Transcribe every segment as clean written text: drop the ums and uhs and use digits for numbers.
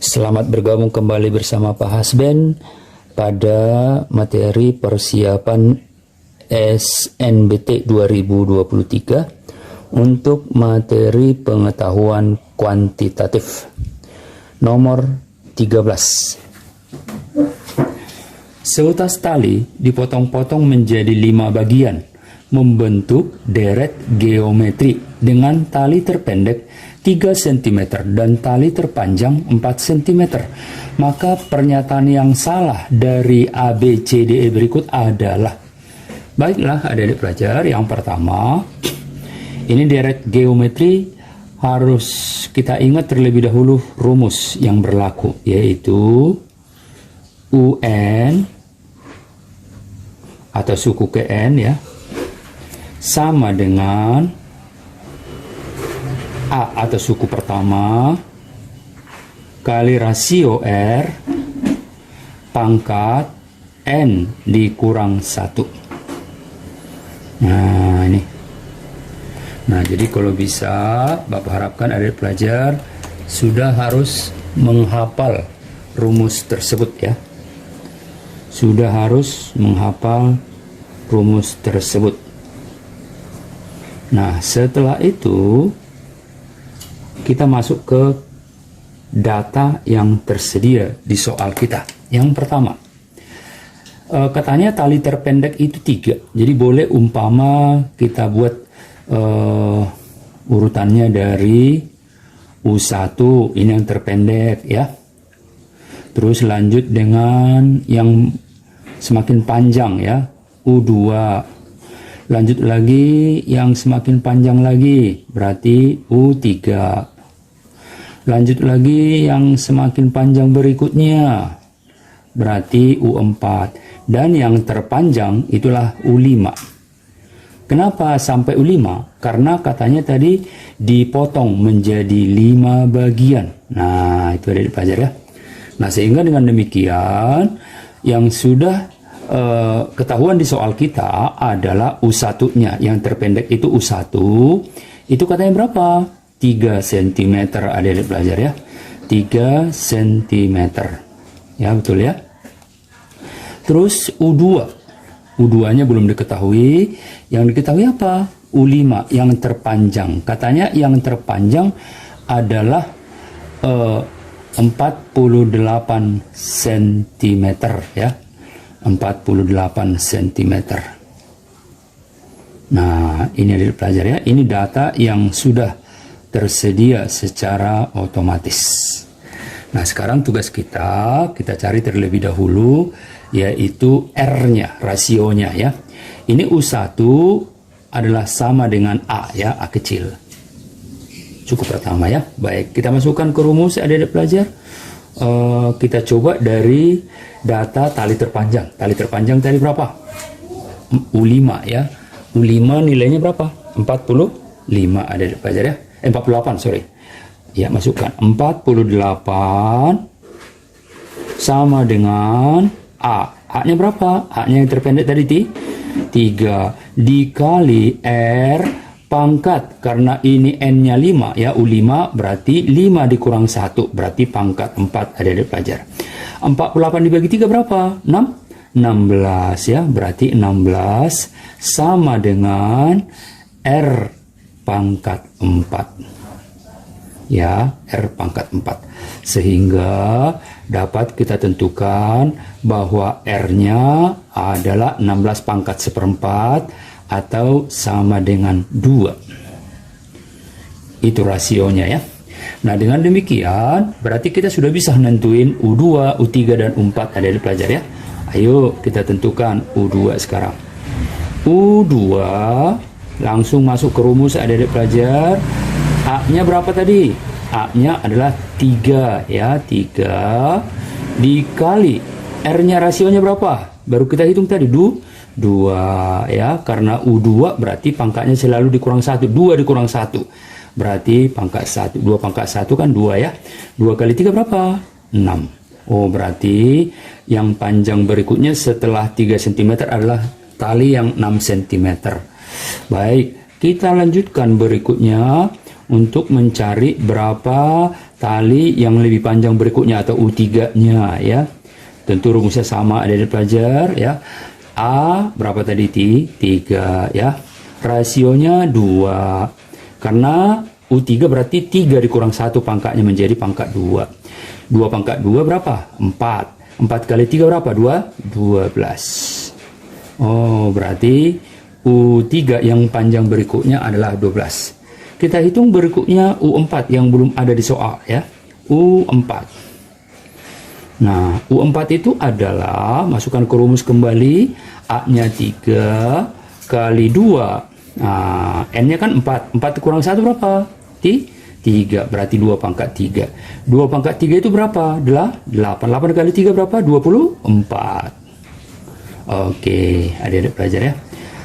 Selamat bergabung kembali bersama Pak Hasben pada materi persiapan SNBT 2023 untuk materi pengetahuan kuantitatif nomor 13. Seutas tali dipotong-potong menjadi 5 bagian, membentuk deret geometri dengan tali terpendek 3 cm dan tali terpanjang 4 cm. Maka pernyataan yang salah dari ABCDE berikut adalah, baiklah adik-adik pelajar, yang pertama, ini deret geometri harus kita ingat terlebih dahulu rumus yang berlaku, yaitu UN atau suku KN ya, sama dengan A atau suku pertama kali rasio R pangkat N dikurang 1. Nah ini. Nah jadi kalau bisa Bapak harapkan adik pelajar sudah harus menghafal rumus tersebut ya. Sudah harus menghafal rumus tersebut. Nah setelah itu kita masuk ke data yang tersedia di soal kita. Yang pertama, katanya tali terpendek itu 3. Jadi boleh umpama kita buat urutannya dari U1, ini yang terpendek ya. Terus lanjut dengan yang semakin panjang ya, U2. Lanjut lagi yang semakin panjang lagi, berarti U3. Lanjut lagi yang semakin panjang berikutnya, berarti U4. Dan yang terpanjang itulah U5. Kenapa sampai U5? Karena katanya tadi dipotong menjadi 5 bagian. Nah itu ada dipelajari ya. Nah sehingga dengan demikian yang sudah ketahuan di soal kita adalah U1-nya, yang terpendek itu U1, itu katanya berapa? 3 cm adik-adik belajar ya, 3 cm ya, betul ya. Terus U2-nya belum diketahui, yang diketahui apa? U5 yang terpanjang, katanya yang terpanjang adalah 48 cm ya, 48 cm. Nah ini adik pelajar ya, ini data yang sudah tersedia secara otomatis. Nah sekarang tugas kita cari terlebih dahulu yaitu R-nya, rasionya ya. Ini U1 adalah sama dengan A ya, A kecil. Cukup pertama ya. Baik, kita masukkan ke rumus adik-adik pelajar. Kita coba dari data tali terpanjang. Tali terpanjang tadi berapa? U5 ya. U5 nilainya berapa? 45 adik-adik pelajar ya. 48 sorry. Ya masukkan 48 sama dengan A. A-nya berapa? A-nya yang terpendek tadi 3 dikali R pangkat, karena ini N-nya 5 ya, U5 berarti 5 dikurang 1 berarti pangkat 4 adik-adik pelajar. 48 dibagi 3 berapa? 16 ya, berarti 16 sama dengan R pangkat 4 ya, R pangkat 4, sehingga dapat kita tentukan bahwa R-nya adalah 16 pangkat 1/4 atau sama dengan 2. Itu rasionya ya. Nah dengan demikian berarti kita sudah bisa nentuin U2, U3 dan U4 adik-adik pelajar ya. Ayo kita tentukan U2 sekarang. U2 langsung masuk ke rumus adik-adik pelajar. A-nya berapa tadi? A-nya adalah 3 ya, 3 dikali R-nya rasionya berapa? Baru kita hitung tadi 2 ya, karena U2 berarti pangkatnya selalu dikurang 1, 2 dikurang 1 berarti pangkat 1, 2 pangkat 1 kan 2 ya, 2 kali 3 berapa? 6. Oh berarti yang panjang berikutnya setelah 3 cm adalah tali yang 6 cm. Baik, kita lanjutkan berikutnya untuk mencari berapa tali yang lebih panjang berikutnya atau U3-nya ya. Tentu rumusnya sama adik-adik pelajar ya. A berapa tadi? 3 ya. Rasionya 2. Karena U3 berarti 3 dikurang 1 pangkatnya menjadi pangkat 2. 2 pangkat 2 berapa? 4. 4 kali 3 berapa? 12. Oh, berarti U3 yang panjang berikutnya adalah 12. Kita hitung berikutnya U4 yang belum ada di soal ya. U4. Nah, U4 itu adalah, masukkan ke rumus kembali, A-nya 3 kali 2. Nah, N-nya kan 4. 4 kurang 1 berapa? 3. Berarti 2 pangkat 3. 2 pangkat 3 itu berapa? 8. 8 kali 3 berapa? 24. Oke, adik-adik pelajar ya.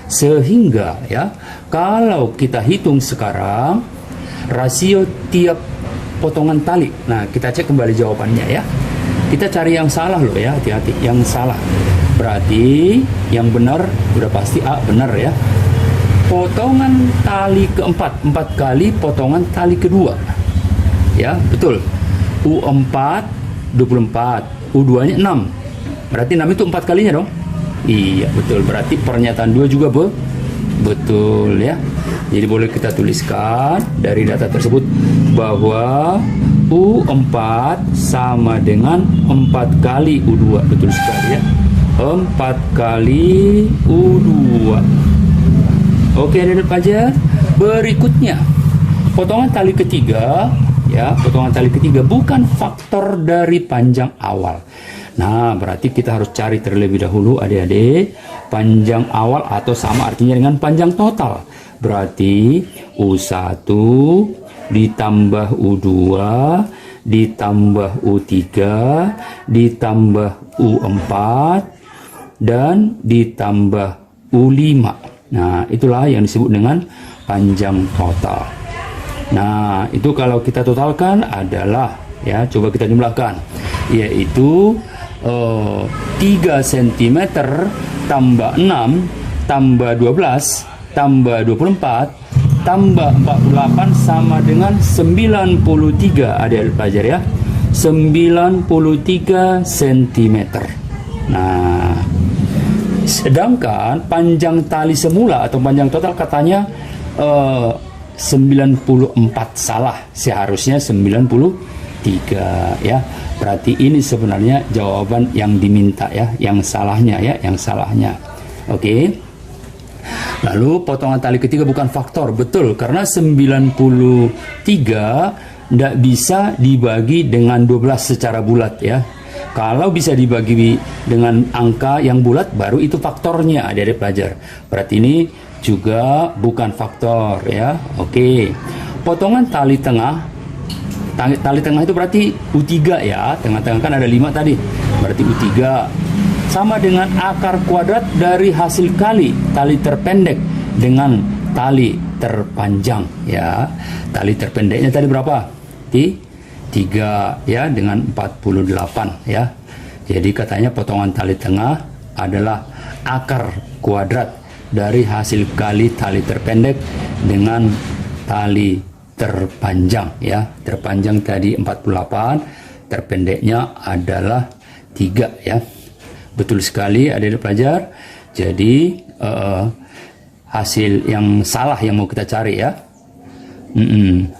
Sehingga ya, kalau kita hitung sekarang rasio tiap potongan tali. Nah, kita cek kembali jawabannya ya. Kita cari yang salah loh ya, hati-hati. Yang salah. Berarti yang benar udah pasti A benar ya. Potongan tali keempat, 4 kali potongan tali kedua. Ya, betul. U4 24, U2-nya 6. Berarti 6 itu 4 kalinya dong. Iya, betul. Berarti pernyataan 2 juga betul ya. Jadi boleh kita tuliskan dari data tersebut bahwa U4 sama dengan 4 kali U2. Betul sekali ya. 4 kali U2. Oke, adik-adik pelajar. Berikutnya, potongan tali ketiga ya. Potongan tali ketiga bukan faktor dari panjang awal. Nah, berarti kita harus cari terlebih dahulu adik-adik panjang awal atau sama artinya dengan panjang total. Berarti U1 ditambah U2 ditambah U3 ditambah U4 dan ditambah U5. Nah, itulah yang disebut dengan panjang total. Nah, itu kalau kita totalkan adalah ya, coba kita jumlahkan, yaitu 3 cm tambah 6 tambah 12 tambah 24 tambah 48 sama dengan 93 adik-adik pelajar ya. 93 cm. Nah, sedangkan panjang tali semula atau panjang total katanya 94, salah, seharusnya 93 ya. Berarti ini sebenarnya jawaban yang diminta ya, yang salahnya ya, yang salahnya. Oke. Lalu potongan tali ketiga bukan faktor, betul, karena 93 tidak bisa dibagi dengan 12 secara bulat ya. Kalau bisa dibagi dengan angka yang bulat baru itu faktornya adik-adik pelajar. Berarti ini juga bukan faktor ya. Oke. Potongan tali tengah. Tali tengah itu berarti U3 ya. Tengah-tengah kan ada 5 tadi. Berarti U3 sama dengan akar kuadrat dari hasil kali tali terpendek dengan tali terpanjang ya. Tali terpendeknya tadi berapa? 3 ya, dengan 48 ya. Jadi katanya potongan tali tengah adalah akar kuadrat dari hasil kali tali terpendek dengan tali terpanjang ya. Terpanjang tadi 48, terpendeknya adalah 3 ya. Betul sekali adik-adik pelajar. Jadi hasil yang salah yang mau kita cari ya.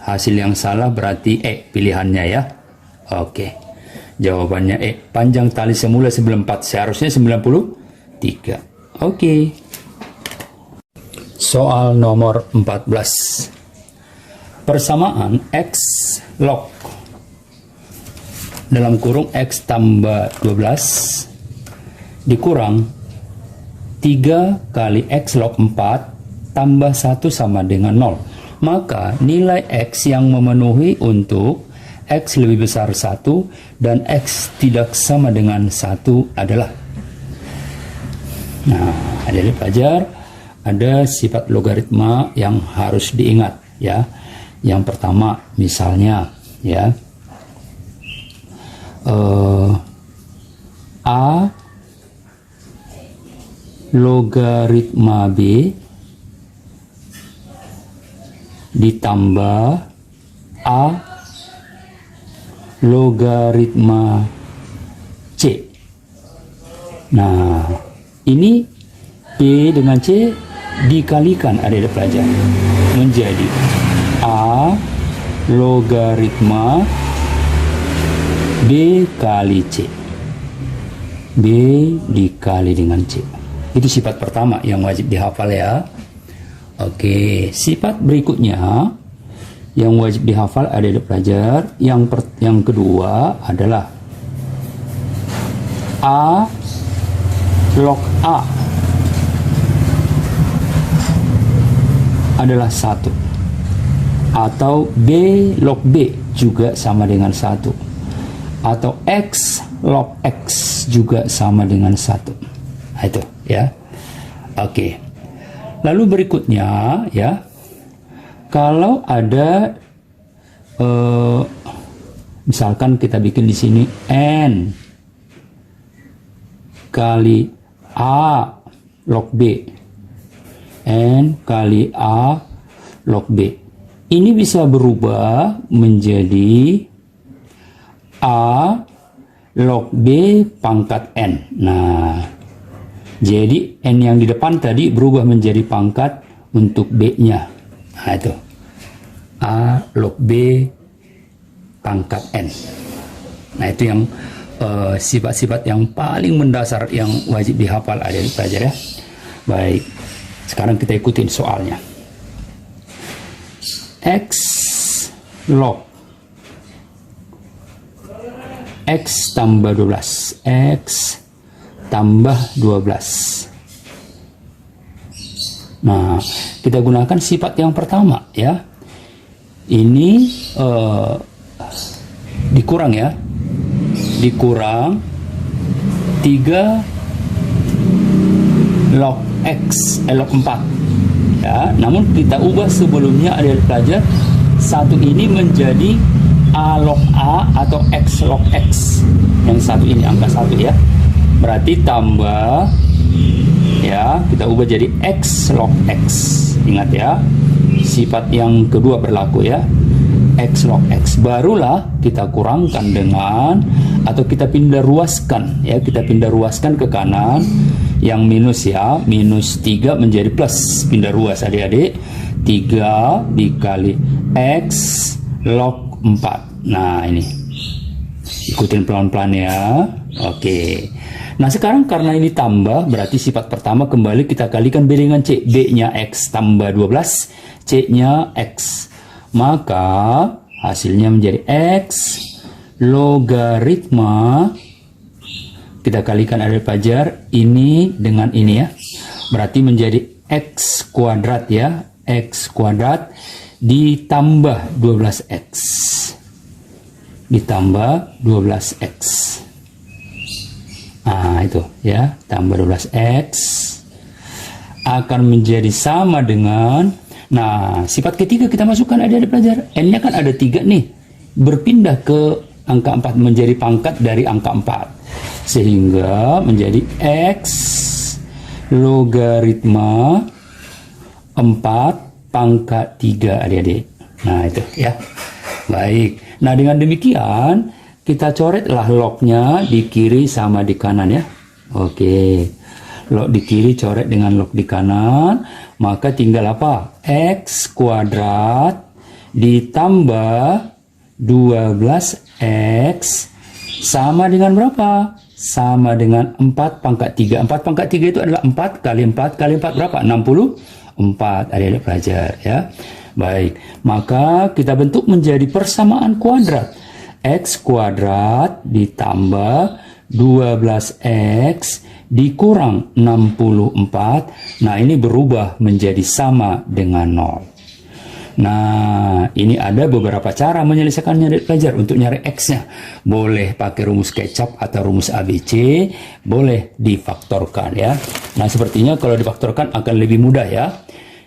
Hasil yang salah berarti pilihannya ya. Oke. Jawabannya panjang tali semula 94, seharusnya 93. Oke. Soal nomor 14. Persamaan X log dalam kurung X tambah 12 dikurang 3 kali X log 4 tambah 1 sama dengan 0. Maka nilai X yang memenuhi untuk X lebih besar 1 dan X tidak sama dengan 1 adalah. Nah, adik-adik pelajar, ada sifat logaritma yang harus diingat ya. Yang pertama misalnya ya, A logaritma B ditambah A logaritma C. Nah, ini B dengan C dikalikan adik-adik pelajar menjadi A logaritma B kali C. B dikali dengan C. Itu sifat pertama yang wajib dihafal ya. Oke, sifat berikutnya yang wajib dihafal adik-adik pelajar yang kedua adalah A log A adalah 1, atau B log B juga sama dengan 1, atau X log X juga sama dengan 1. Nah, itu ya. Oke. Lalu berikutnya ya, kalau ada misalkan kita bikin di sini N kali A log B, N kali A log B, ini bisa berubah menjadi A log B pangkat N. Nah, jadi N yang di depan tadi berubah menjadi pangkat untuk B-nya. Nah, itu A log B pangkat N. Nah, itu yang sifat-sifat yang paling mendasar yang wajib dihafal adik-adik pelajar ya. Baik, sekarang kita ikutin soalnya. X log X tambah 12, X tambah 12. Nah, kita gunakan sifat yang pertama ya. Ini dikurang ya. Dikurang 3 log X log 4 ya. Namun kita ubah sebelumnya adik-adik pelajar, satu ini menjadi A log A atau X log X. Yang satu ini angka 1 ya. Berarti tambah ya, kita ubah jadi X log X. Ingat ya, sifat yang kedua berlaku ya, X log X. Barulah kita kurangkan dengan, atau kita pindah ruaskan ya, kita pindah ruaskan ke kanan yang minus ya, minus 3 menjadi plus, pindah ruas adik-adik, 3 dikali X log 4. Nah, ini ikutin pelan-pelan ya. Oke. Nah, sekarang karena ini tambah, berarti sifat pertama kembali kita kalikan B dengan C. B-nya X tambah 12, C-nya X. Maka hasilnya menjadi X logaritma, kita kalikan adik pelajar ini dengan ini ya. Berarti menjadi X kuadrat ya. X kuadrat ditambah 12X. Ditambah 12X. Nah, itu ya, tambah 12X akan menjadi sama dengan, nah, sifat ketiga kita masukkan adik-adik pelajar. N-nya kan ada 3 nih. Berpindah ke angka 4 menjadi pangkat dari angka 4. Sehingga menjadi X logaritma 4 pangkat 3 adik-adik. Nah, itu ya. Baik. Nah, dengan demikian kita coretlah lognya di kiri sama di kanan ya. Oke. Log di kiri coret dengan log di kanan. Maka tinggal apa? X kuadrat ditambah 12X sama dengan berapa? Sama dengan 4 pangkat 3. 4 pangkat 3 itu adalah 4 kali 4 kali 4 berapa? 64 adik-adik pelajar ya. Baik, maka kita bentuk menjadi persamaan kuadrat. X kuadrat ditambah 12X dikurang 64. Nah, ini berubah menjadi sama dengan 0. Nah, ini ada beberapa cara menyelesaikannya adik pelajar untuk nyari X-nya. Boleh pakai rumus kecap atau rumus ABC, boleh difaktorkan ya. Nah, sepertinya kalau difaktorkan akan lebih mudah ya.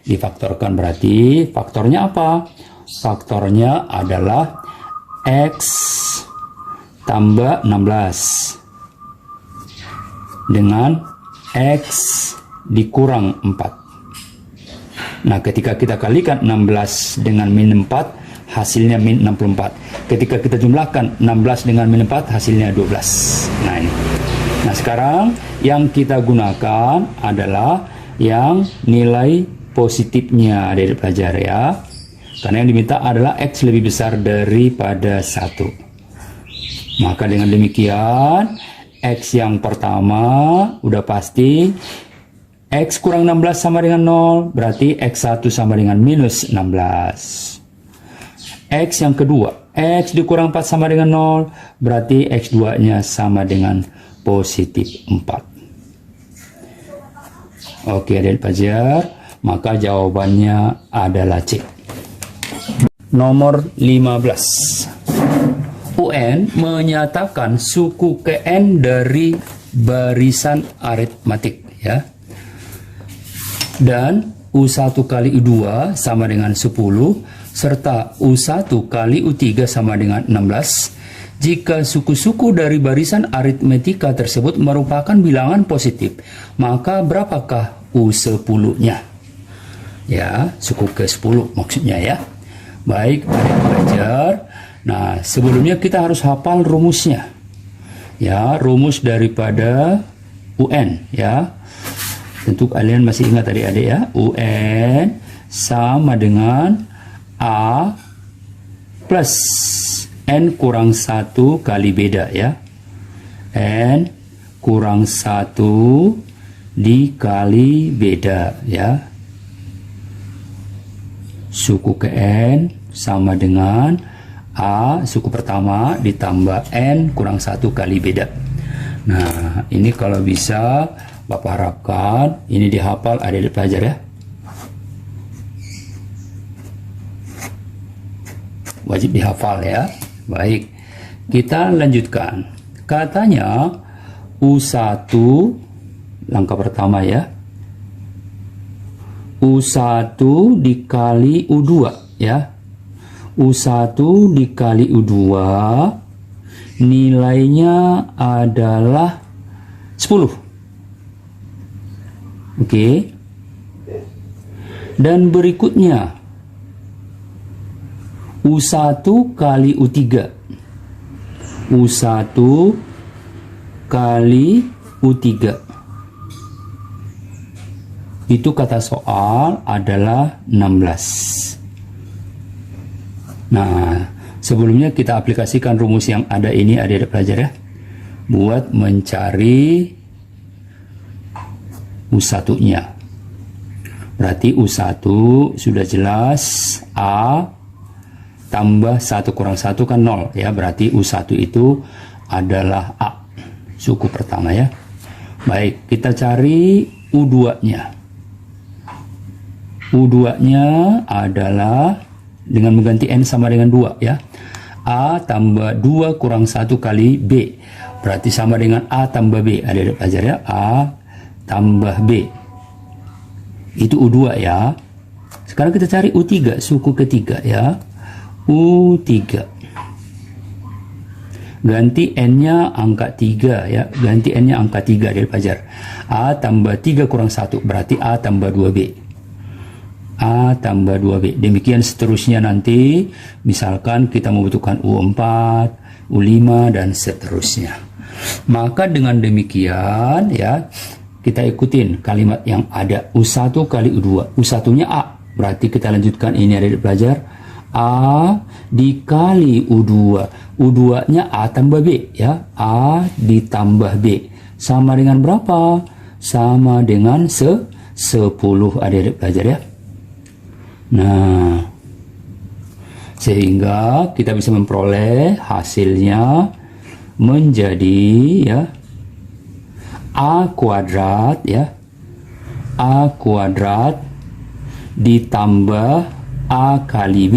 Difaktorkan berarti faktornya apa? Faktornya adalah X tambah 16 dengan X dikurang 4. Nah, ketika kita kalikan 16 dengan min 4, hasilnya min 64. Ketika kita jumlahkan 16 dengan min 4, hasilnya 12. Nah ini. Nah sekarang yang kita gunakan adalah yang nilai positifnya dari pelajar ya. Karena yang diminta adalah X lebih besar daripada 1. Maka dengan demikian, X yang pertama udah pasti. X kurang 16 sama dengan 0, berarti X1 sama dengan minus 16. X yang kedua, X dikurang 4 sama dengan 0, berarti X2-nya sama dengan positif 4. Oke adik pelajar, maka jawabannya adalah C. Nomor 15. UN menyatakan suku KN dari barisan aritmatik ya. Dan U1 kali U2 sama dengan 10 serta U1 kali U3 sama dengan 16 jika suku-suku dari barisan aritmetika tersebut merupakan bilangan positif, maka berapakah U10-nya? Ya, suku ke-10 maksudnya ya. Baik, adik pelajar. Nah, sebelumnya kita harus hafal rumusnya. Ya, rumus daripada UN ya. Tentu kalian masih ingat adik-adik ya. UN sama dengan A plus N kurang 1 kali beda ya. N kurang 1 dikali beda ya. Suku ke N sama dengan A suku pertama ditambah N kurang 1 kali beda. Nah ini kalau bisa Bapak harapkan ini dihafal adik-adik pelajar ya. Wajib dihafal ya. Baik, kita lanjutkan. Katanya U1 langkah pertama ya. U1 dikali U2 ya. U1 dikali U2 nilainya adalah 10. Oke. Dan berikutnya U1 kali U3. U1 kali U3. Itu kata soal adalah 16. Nah, sebelumnya kita aplikasikan rumus yang ada ini adik-adik pelajar ya. Buat mencari U1-nya. Berarti U1 sudah jelas A tambah 1 kurang 1 kan 0 ya. Berarti U1 itu adalah A. Suku pertama ya. Baik, kita cari U2-nya. U2-nya adalah dengan mengganti N sama dengan 2 ya. A tambah 2 kurang 1 kali B. Berarti sama dengan A tambah B. Adik-adik pelajar ya. A tambah B. Itu U2 ya. Sekarang kita cari U3, suku ketiga ya. U3. Ganti N-nya angka 3 ya. Ganti N-nya angka 3 adik pelajar. A tambah 3 kurang 1 berarti A tambah 2B. A tambah 2B. Demikian seterusnya nanti. Misalkan kita membutuhkan U4, U5 dan seterusnya. Maka dengan demikian ya, kita ikutin kalimat yang ada. U1 kali U2. U1-nya A. Berarti kita lanjutkan ini adik pelajar. A dikali U2. U2-nya A tambah B ya. A ditambah B. Sama dengan berapa? Sama dengan 10 adik-adik pelajar ya. Nah, sehingga kita bisa memperoleh hasilnya menjadi ya A kuadrat ya. A kuadrat ditambah A kali B.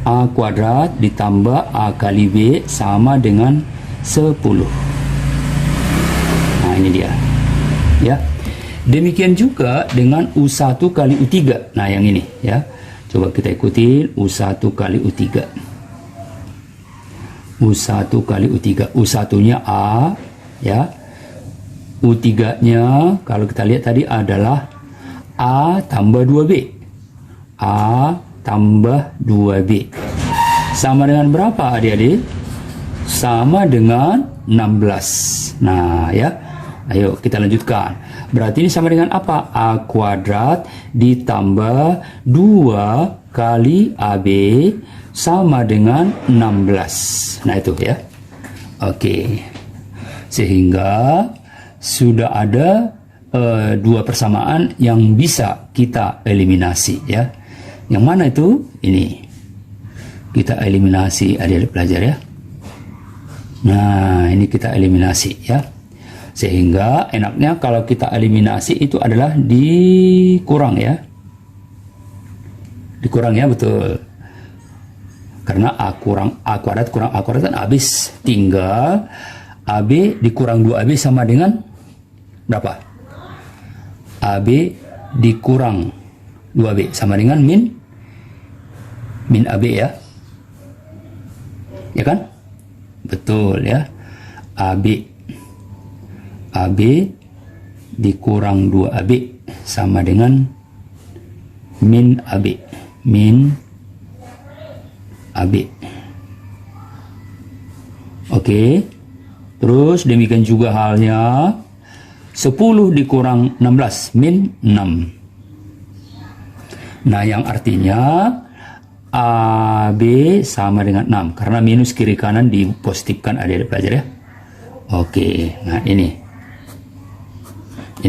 A kuadrat ditambah A kali B sama dengan 10. Nah, ini dia. Ya. Demikian juga dengan U1 kali U3. Nah, yang ini ya. Coba kita ikutin U1 kali U3. U1 kali U3. U1-nya A ya. U3-nya kalau kita lihat tadi adalah A tambah 2B. A tambah 2B. Sama dengan berapa adik-adik? Sama dengan 16. Nah ya, ayo kita lanjutkan. Berarti ini sama dengan apa? A kuadrat ditambah 2 kali AB sama dengan 16. Nah itu ya. Oke. Sehingga sudah ada dua persamaan yang bisa kita eliminasi ya. Yang mana itu? Ini. Kita eliminasi adik-adik pelajar ya. Nah, ini kita eliminasi ya. Sehingga enaknya kalau kita eliminasi itu adalah dikurang ya. Dikurang ya, betul. Karena A kuadrat kurang A kuadrat kan habis. Tinggal AB dikurang 2AB sama dengan berapa? AB dikurang 2B sama dengan min AB ya. Ya kan? Betul ya. AB dikurang 2AB sama dengan min AB. Min AB. Oke. Terus demikian juga halnya 10 dikurang 16 min 6. Nah, yang artinya AB sama dengan 6 karena minus kiri kanan dipositifkan adik-adik pelajar ya. Oke, nah ini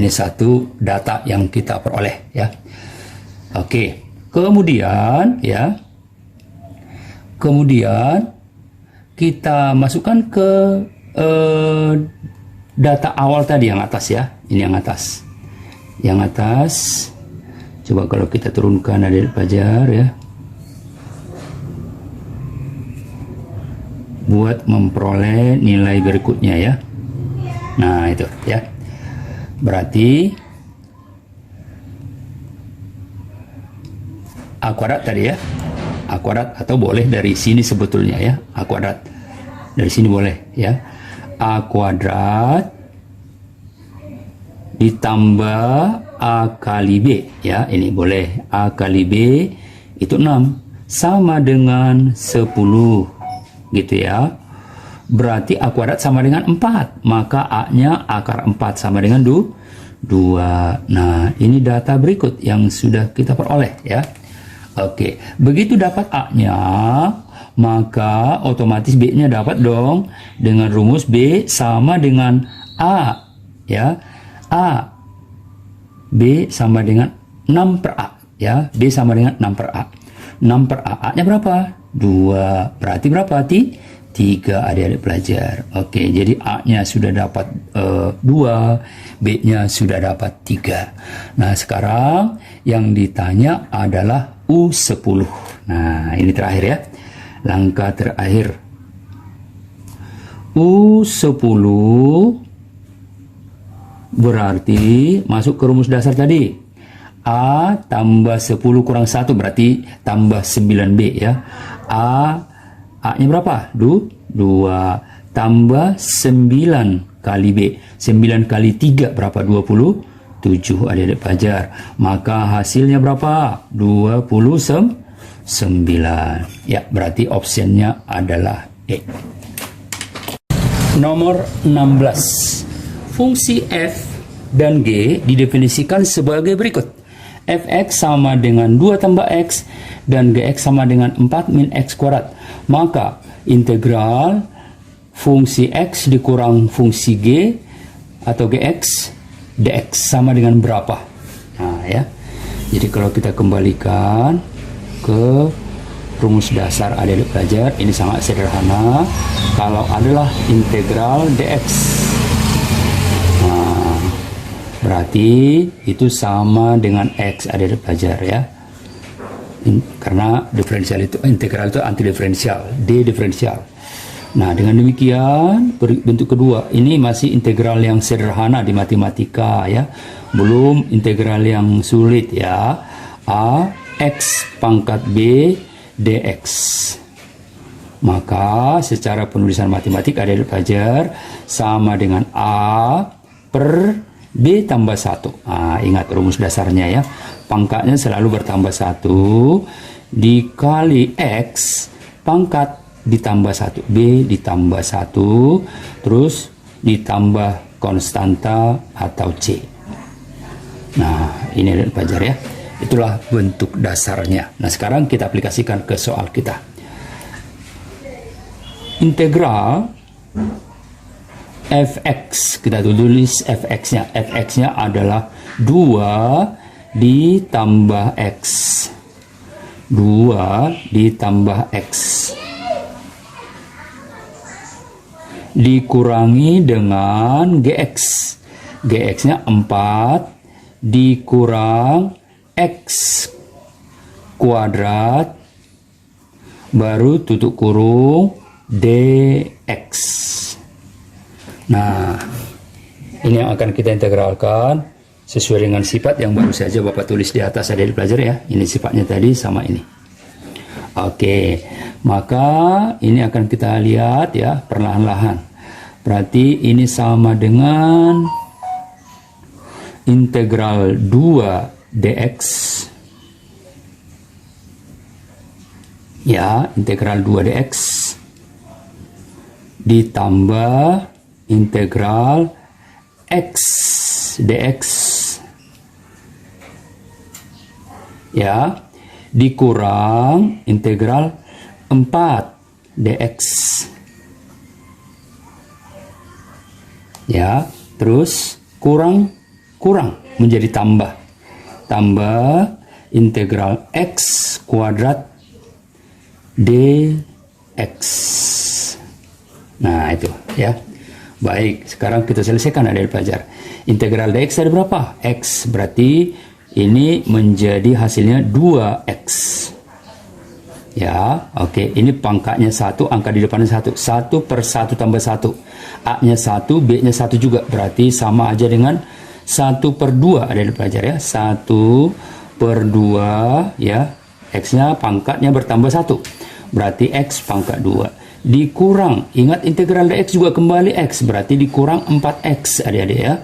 satu data yang kita peroleh ya. Oke, kemudian ya. Kemudian kita masukkan ke data awal tadi yang atas ya. Ini yang atas. Yang atas. Coba kalau kita turunkan adik-adik pelajar ya. Buat memperoleh nilai berikutnya ya. Nah, itu ya. Berarti A kuadrat tadi ya. A kuadrat atau boleh dari sini sebetulnya ya. A kuadrat. Dari sini boleh ya. A kuadrat ditambah A kali B ya, ini boleh. A kali B itu 6 sama dengan 10 gitu ya. Berarti A kuadrat sama dengan 4, maka A nya akar 4 sama dengan 2. Nah, ini data berikut yang sudah kita peroleh ya. Oke, begitu dapat A nya, maka otomatis B nya dapat dong dengan rumus B sama dengan A ya. A B sama dengan 6 per A ya. B sama dengan 6 per A. 6 per A, A nya berapa? 2. Berarti berapa? 3 adik-adik pelajar. Oke, jadi A nya sudah dapat 2, B nya sudah dapat 3. Nah, sekarang yang ditanya adalah U10. Nah, ini terakhir ya. Langkah terakhir. U10 berarti masuk ke rumus dasar tadi. A tambah 10 kurang 1 berarti tambah 9B ya. A-nya berapa? 2. Tambah 9 kali B. 9 kali 3 berapa? 27 adik-adik pelajar. Maka hasilnya berapa? 29. Ya, berarti optionnya adalah E. Nomor 16. Fungsi f dan g didefinisikan sebagai berikut. Fx sama dengan 2 tambah x dan gx sama dengan 4 min x kuadrat. Maka integral fungsi x dikurang fungsi g atau gx dx sama dengan berapa? Nah ya. Jadi kalau kita kembalikan ke rumus dasar adik-adik pelajar, ini sangat sederhana. Kalau adalah integral dx, nah, berarti itu sama dengan x adik-adik pelajar ya. Karena diferensial itu, integral itu anti diferensial, d diferensial. Nah, dengan demikian bentuk kedua ini masih integral yang sederhana di matematika ya, belum integral yang sulit ya. A x pangkat b dx. Maka secara penulisan matematik adik-adik pelajar sama dengan A per B tambah 1. Nah, ingat rumus dasarnya ya. Pangkatnya selalu bertambah 1. dikali X pangkat ditambah 1, B ditambah 1, terus ditambah konstanta atau C. Nah, ini adik pelajar ya. Itulah bentuk dasarnya. Nah, sekarang kita aplikasikan ke soal kita. Integral fx, kita tulis fx-nya. Fx-nya adalah 2 ditambah x. 2 ditambah x. Dikurangi dengan gx. Gx-nya 4 dikurang x kuadrat baru tutup kurung dx. Nah, ini yang akan kita integralkan sesuai dengan sifat yang baru saja Bapak tulis di atas adik pelajar ya. Ini sifatnya tadi sama ini. Oke, maka ini akan kita lihat ya perlahan-lahan. Berarti ini sama dengan integral 2 dx. Ya, integral 2 dx ditambah integral x dx. Ya, dikurang integral 4 dx. Ya, terus kurang menjadi tambah integral x kuadrat dx. Nah, itu ya. Baik, sekarang kita selesaikan adik pelajar. Integral dx ada berapa? X, berarti ini menjadi hasilnya 2x. Ya, oke. Ini pangkatnya 1, angka di depannya 1. 1 per 1 tambah 1. A-nya 1, B-nya 1 juga. Berarti sama aja dengan 1 per 2 adik pelajar ya. 1 per 2 ya. X-nya pangkatnya bertambah 1. Berarti X pangkat 2. Dikurang, ingat integral dx juga kembali X. Berarti dikurang 4x adik-adik ya.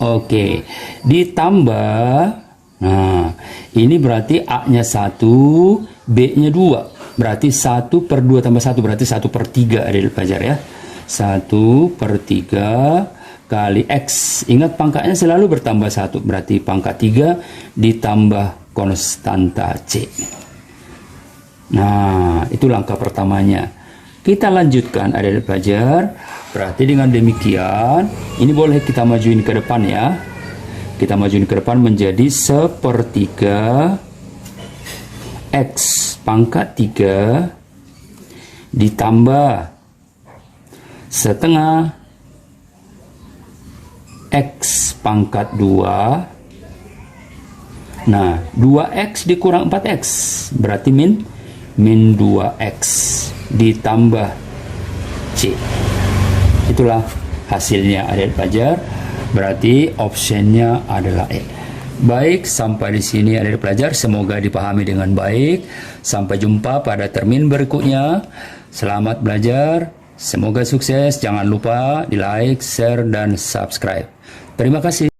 Oke. Ditambah. Nah, ini berarti A-nya 1, B-nya 2. Berarti 1 per 2 tambah 1. Berarti 1 per 3 adik pelajar ya. 1 per 3 kali X. Ingat pangkatnya selalu bertambah 1. Berarti pangkat 3 ditambah konstanta C. Nah, itu langkah pertamanya. Kita lanjutkan adik-adik pelajar. Berarti dengan demikian, ini boleh kita majuin ke depan ya. Kita majuin ke depan menjadi 1/3 X pangkat 3 ditambah setengah X pangkat 2. Nah, 2X dikurang 4X. Berarti min 2X ditambah C. Itulah hasilnya adik pelajar. Berarti optionnya adalah E. Baik, sampai di sini adik pelajar. Semoga dipahami dengan baik. Sampai jumpa pada termin berikutnya. Selamat belajar. Semoga sukses. Jangan lupa di like, share, dan subscribe. Terima kasih.